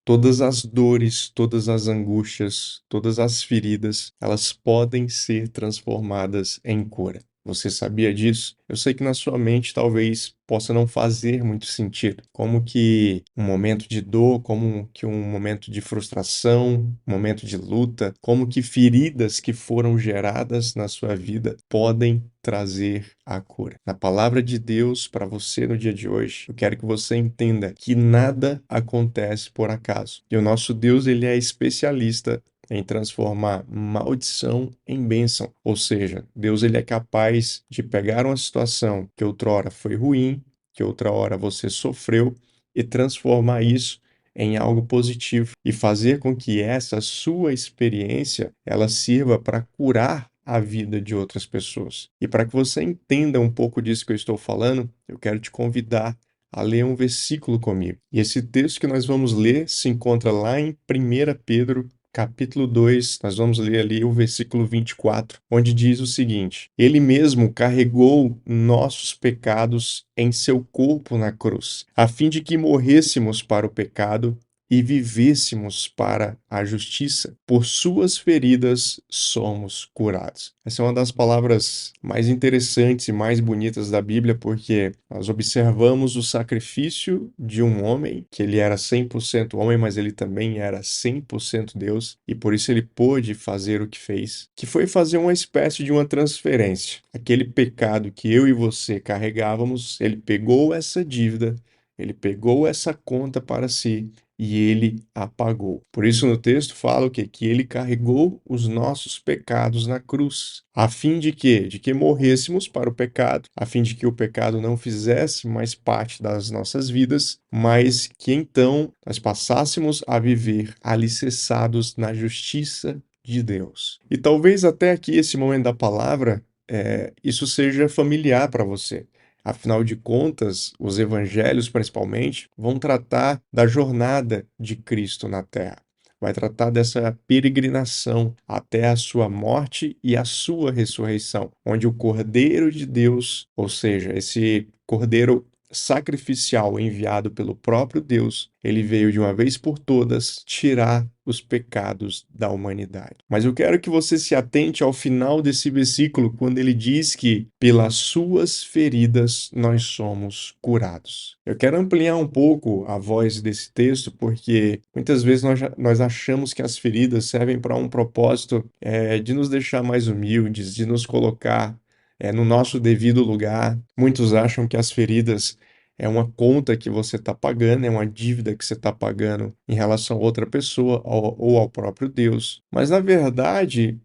Todas as dores, todas as angústias, todas as feridas, elas podem ser transformadas em cura. Você sabia disso? Eu sei que na sua mente talvez possa não fazer muito sentido. Como que um momento de dor, como que um momento de frustração, um momento de luta, como que feridas que foram geradas na sua vida podem trazer a cura. Na palavra de Deus para você no dia de hoje, eu quero que você entenda que nada acontece por acaso. E o nosso Deus, ele é especialista em transformar maldição em bênção. Ou seja, Deus ele é capaz de pegar uma situação que outrora foi ruim, que outra hora você sofreu, e transformar isso em algo positivo e fazer com que essa sua experiência ela sirva para curar a vida de outras pessoas. E para que você entenda um pouco disso que eu estou falando, eu quero te convidar a ler um versículo comigo. E esse texto que nós vamos ler se encontra lá em 1 Pedro, capítulo 2, nós vamos ler ali o versículo 24, onde diz o seguinte: Ele mesmo carregou nossos pecados em seu corpo na cruz, a fim de que morrêssemos para o pecado e vivêssemos para a justiça. Por suas feridas somos curados. Essa é uma das palavras mais interessantes e mais bonitas da Bíblia, porque nós observamos o sacrifício de um homem, que ele era 100% homem, mas ele também era 100% Deus, e por isso ele pôde fazer o que fez, que foi fazer uma espécie de uma transferência. Aquele pecado que eu e você carregávamos, ele pegou essa dívida, ele pegou essa conta para si e ele apagou. Por isso no texto fala o quê? Que ele carregou os nossos pecados na cruz, a fim de quê? De que morrêssemos para o pecado, a fim de que o pecado não fizesse mais parte das nossas vidas, mas que então nós passássemos a viver alicerçados na justiça de Deus. E talvez até aqui esse momento da palavra, isso seja familiar para você. Afinal de contas, os evangelhos, principalmente, vão tratar da jornada de Cristo na Terra. Vai tratar dessa peregrinação até a sua morte e a sua ressurreição, onde o Cordeiro de Deus, ou seja, esse Cordeiro sacrificial enviado pelo próprio Deus, ele veio de uma vez por todas tirar os pecados da humanidade. Mas eu quero que você se atente ao final desse versículo, quando ele diz que pelas suas feridas nós somos curados. Eu quero ampliar um pouco a voz desse texto, porque muitas vezes nós achamos que as feridas servem para um propósito de nos deixar mais humildes, de nos colocar no nosso devido lugar. Muitos acham que as feridas é uma conta que você está pagando, é uma dívida que você está pagando em relação a outra pessoa ou ao próprio Deus. Mas, na verdade,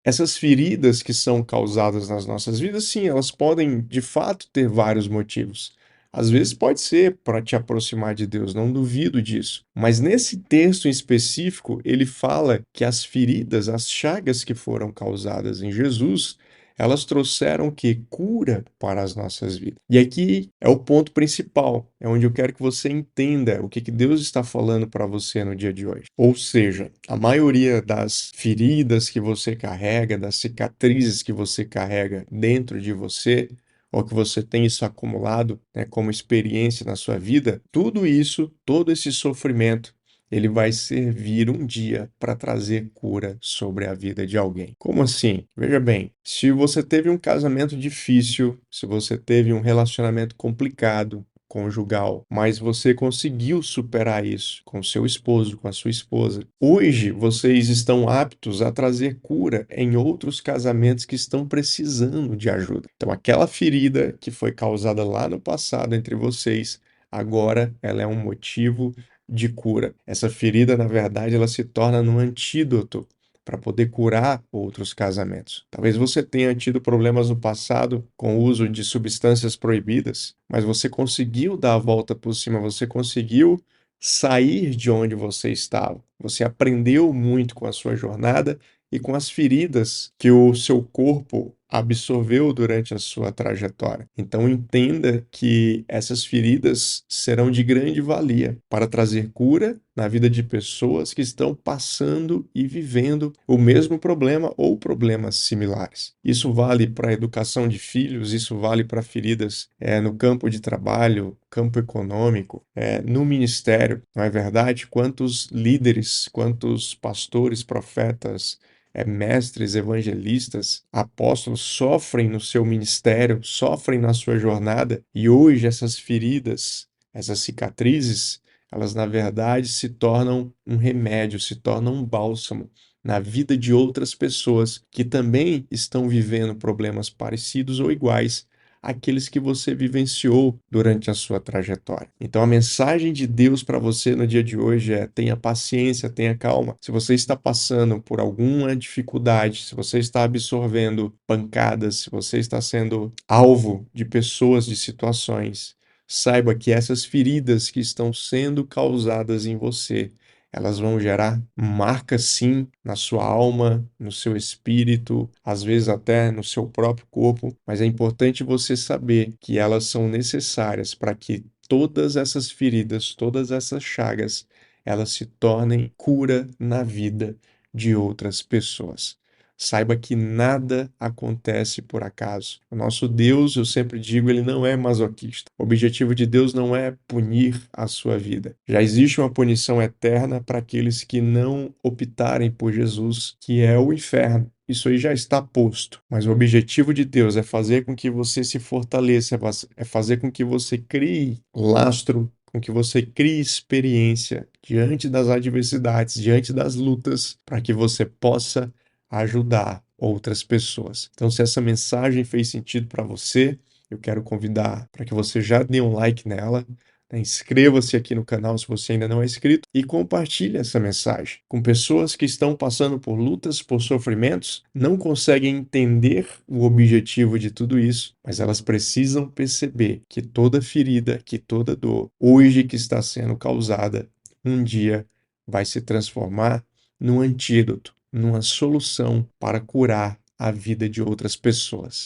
essas feridas que são causadas nas nossas vidas, sim, elas podem de fato ter vários motivos. Às vezes pode ser para te aproximar de Deus, não duvido disso. Mas nesse texto em específico, ele fala que as feridas, as chagas que foram causadas em Jesus, elas trouxeram o quê? Cura para as nossas vidas. E aqui é o ponto principal, é onde eu quero que você entenda o que Deus está falando para você no dia de hoje. Ou seja, a maioria das feridas que você carrega, das cicatrizes que você carrega dentro de você, ou que você tem isso acumulado, como experiência na sua vida, tudo isso, todo esse sofrimento, ele vai servir um dia para trazer cura sobre a vida de alguém. Como assim? Veja bem, se você teve um casamento difícil, se você teve um relacionamento complicado, conjugal, mas você conseguiu superar isso com seu esposo, com a sua esposa. Hoje vocês estão aptos a trazer cura em outros casamentos que estão precisando de ajuda. Então, aquela ferida que foi causada lá no passado entre vocês, agora ela é um motivo de cura. Essa ferida, na verdade, ela se torna um antídoto para poder curar outros casamentos. Talvez você tenha tido problemas no passado com o uso de substâncias proibidas, mas você conseguiu dar a volta por cima, você conseguiu sair de onde você estava. Você aprendeu muito com a sua jornada e com as feridas que o seu corpo absorveu durante a sua trajetória. Então entenda que essas feridas serão de grande valia para trazer cura na vida de pessoas que estão passando e vivendo o mesmo problema ou problemas similares. Isso vale para a educação de filhos, isso vale para feridas no campo de trabalho, campo econômico, no ministério, não é verdade? Quantos líderes, quantos pastores, profetas, mestres, evangelistas, apóstolos sofrem no seu ministério, sofrem na sua jornada, e hoje essas feridas, essas cicatrizes, elas na verdade se tornam um remédio, se tornam um bálsamo na vida de outras pessoas que também estão vivendo problemas parecidos ou iguais àqueles que você vivenciou durante a sua trajetória. Então a mensagem de Deus para você no dia de hoje é: tenha paciência, tenha calma. Se você está passando por alguma dificuldade, se você está absorvendo pancadas, se você está sendo alvo de pessoas, de situações, saiba que essas feridas que estão sendo causadas em você, elas vão gerar marcas sim na sua alma, no seu espírito, às vezes até no seu próprio corpo, mas é importante você saber que elas são necessárias para que todas essas feridas, todas essas chagas, elas se tornem cura na vida de outras pessoas. Saiba que nada acontece por acaso. O nosso Deus, eu sempre digo, ele não é masoquista. O objetivo de Deus não é punir a sua vida. Já existe uma punição eterna para aqueles que não optarem por Jesus, que é o inferno. Isso aí já está posto. Mas o objetivo de Deus é fazer com que você se fortaleça, é fazer com que você crie lastro, com que você crie experiência diante das adversidades, diante das lutas, para que você possa ajudar outras pessoas. Então, se essa mensagem fez sentido para você, eu quero convidar para que você já dê um like nela, né? Inscreva-se aqui no canal se você ainda não é inscrito e compartilhe essa mensagem com pessoas que estão passando por lutas, por sofrimentos, não conseguem entender o objetivo de tudo isso, mas elas precisam perceber que toda ferida, que toda dor, hoje que está sendo causada, um dia vai se transformar num antídoto, numa solução para curar a vida de outras pessoas.